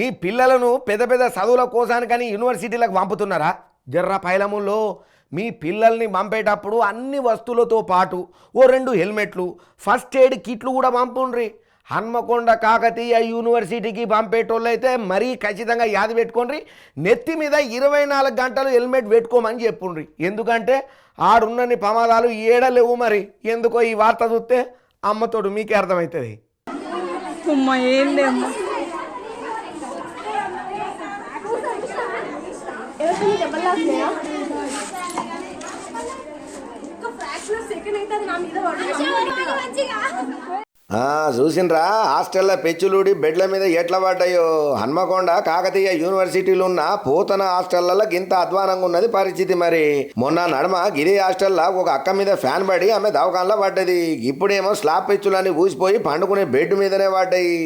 ఈ పిల్లలను పెద్ద పెద్ద చదువుల కోసానికని యూనివర్సిటీలకు పంపుతున్నారా? జర్ర పైలముల్లో మీ పిల్లల్ని పంపేటప్పుడు అన్ని వస్తువులతో పాటు ఓ 2 హెల్మెట్లు, ఫస్ట్ ఎయిడ్ కిట్లు కూడా పంపుండ్రి. హన్మకొండ కాకతీయ యూనివర్సిటీకి పంపేటోళ్ళైతే మరీ ఖచ్చితంగా యాది పెట్టుకోండి, నెత్తి మీద 24 గంటలు హెల్మెట్ పెట్టుకోమని చెప్పుండ్రి. ఎందుకంటే ఆడున్నన్ని ప్రమాదాలు ఏడలేవు. మరి ఎందుకో ఈ వార్త చూస్తే అమ్మతోడు మీకే అర్థమవుతుంది. చూసిండ్రా హాస్టల్లో పెచ్చులుడి బెడ్ల మీద ఎట్లా పడ్డాయో. హన్మకొండ కాకతీయ యూనివర్సిటీలో ఉన్న పోతన హాస్టళ్లలో గింత అధ్వానంగా ఉన్నది పరిస్థితి. మరి మొన్న నడమ గిరి హాస్టల్లో ఒక అక్క మీద ఫ్యాన్ పడి ఆమె దవాఖానలో పడ్డది. ఇప్పుడేమో స్లాబ్ పెచ్చులన్నీ ఊసిపోయి పండుకునే బెడ్ మీదనే పడ్డాయి.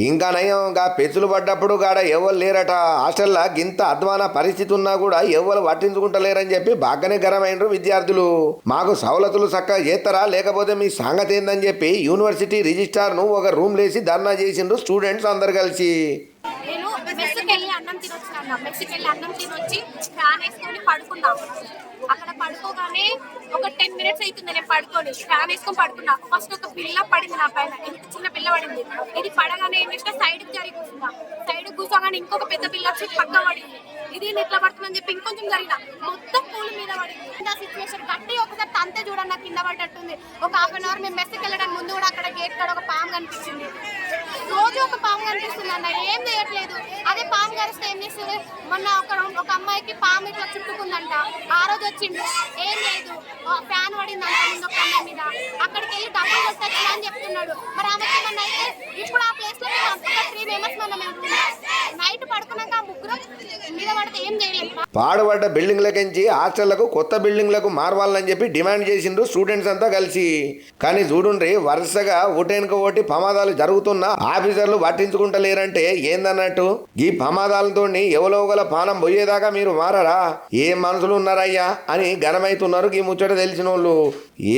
ఇంకా నయం పెచ్చులు పడ్డప్పుడు కాడ ఎవరు లేరట. హాస్టల్లో గింత అధ్వాన పరిస్థితి ఉన్నా కూడా ఎవరు పట్టించుకుంటలేరని చెప్పి బాగానే గరమైనరు విద్యార్థులు. మాకు సవలతులు చక్కగా చేస్తారా లేకపోతే మీ సంగతి ఏందని చెప్పి యూనివర్సిటీ రిజిస్ట్రార్ను ఒక రూమ్ లేసి ధర్నా చేసిండ్రు స్టూడెంట్స్ అందరు కలిసి. నేను మెస్సుకెళ్ళి అన్నం తినొచ్చిన మెస్సుకెళ్ళి అన్నం తినొచ్చి ఫ్యాన్ వేసుకొని పడుకున్నాను. అక్కడ పడుకోగానే ఒక 10 మినిట్స్ అవుతుంది నేను పడుకొని ఫ్యాన్ వేసుకొని పడుకున్నా. ఫస్ట్ ఒక పిల్ల పడింది నా పైన, ఎంత చిన్న పిల్ల పడింది. ఇది పడగానే ఏం చేసిన సైడ్కి జరిగి కూర్చున్నా. సైడ్ కూర్చోగానే ఇంకొక పెద్ద పిల్ల వచ్చి పక్క పడింది. ఇది ఎట్లా పడుతుందని చెప్పి ఇంకొంచెం జరిగిన మొత్తం పూల మీద పడింది. ఆ సిచ్యువేషన్ కట్టి ఒకసారి తంతే చూడండి నాకు కింద పడ్డట్టుంది. ఒక హాఫ్ అన్ అవర్ మేము మెస్కి వెళ్ళడానికి ముందు కూడా అక్కడ గేట్ కాడ ఒక పాము కనిపించింది. రోజు ఒక పాము కనిపిస్తుంది అన్న, ఏం చేయట్లేదు. అదే పాము కరిస్తే ఏం చేస్తుంది? మొన్న ఒక అమ్మాయికి పాము ఇట్లా చుట్టుకుందంట. ఆ రోజు వచ్చిండు, ఏం లేదు ఫ్యాన్ పడింది అంత ముందు ఒక అమ్మాయి మీద. అక్కడికి వెళ్ళి డబ్బులు వస్తాయి అని చెప్తున్నాడు. మరి ఆమె ఏమన్నా అయితే ఇప్పుడు ఆ ప్లేస్ లో మేము 3 మెంబర్స్ మన నైట్ పడుకున్నాక ఆ ముగ్గురు మీద పడితే ఏం చేయలేదు. పాడుపడ్డ బిల్డింగ్లకించి హాస్టళ్లకు కొత్త బిల్డింగ్లకు మారవాలని చెప్పి డిమాండ్ చేసిండ్రు స్టూడెంట్స్ అంతా కలిసి. కానీ చూడుండ్రి, వరుసగా ఓటెనక ఓటి ప్రమాదాలు జరుగుతున్నా ఆఫీసర్లు పట్టించుకుంటలేరంటే ఏందన్నట్టు. ఈ ప్రమాదాలతో ఎవలో గల పానం పోయేదాకా మీరు మారరా? ఏం మనుషులు ఉన్నారయ్యా అని ఘనమైతున్నారు ఈ ముచ్చట తెలిసిన వాళ్ళు.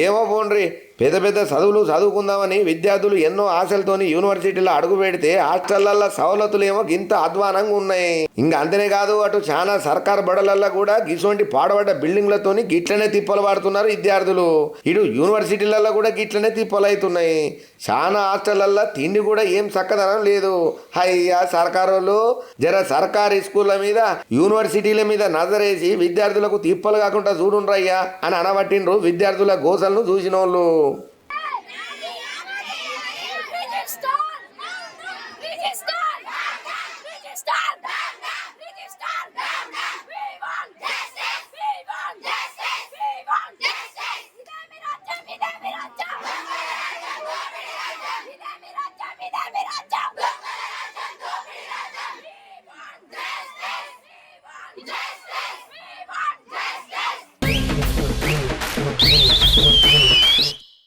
ఏమో పోండ్రి, పెద్ద పెద్ద చదువులు చదువుకుందామని విద్యార్థులు ఎన్నో ఆశలతోని యూనివర్సిటీలో అడుగు పెడితే హాస్టళ్లలో సవలతులేమో గింత అధ్వానంగా ఉన్నాయి. ఇంకా అంతనే కాదు, అటు చాలా సర్కారు బడులల్లో కూడా గిసోంటి పాడబడ్డ బిల్డింగ్లతోని గిట్లనే తిప్పలు పడుతున్నారు విద్యార్థులు. ఇటు యూనివర్సిటీలలో కూడా గిట్లనే తిప్పలు అవుతున్నాయి. చాలా హాస్టళ్లలో తిండి కూడా ఏం చక్కదనం లేదు. అయ్యా సర్కారు వాళ్ళు జర సర్కారీ స్కూళ్ళ మీద యూనివర్సిటీల మీద నజరేసి విద్యార్థులకు తిప్పలు కాకుండా చూడుండ్రయ్యా అని అనబట్టిండ్రు విద్యార్థుల గోసలను చూసిన వాళ్ళు. Stop!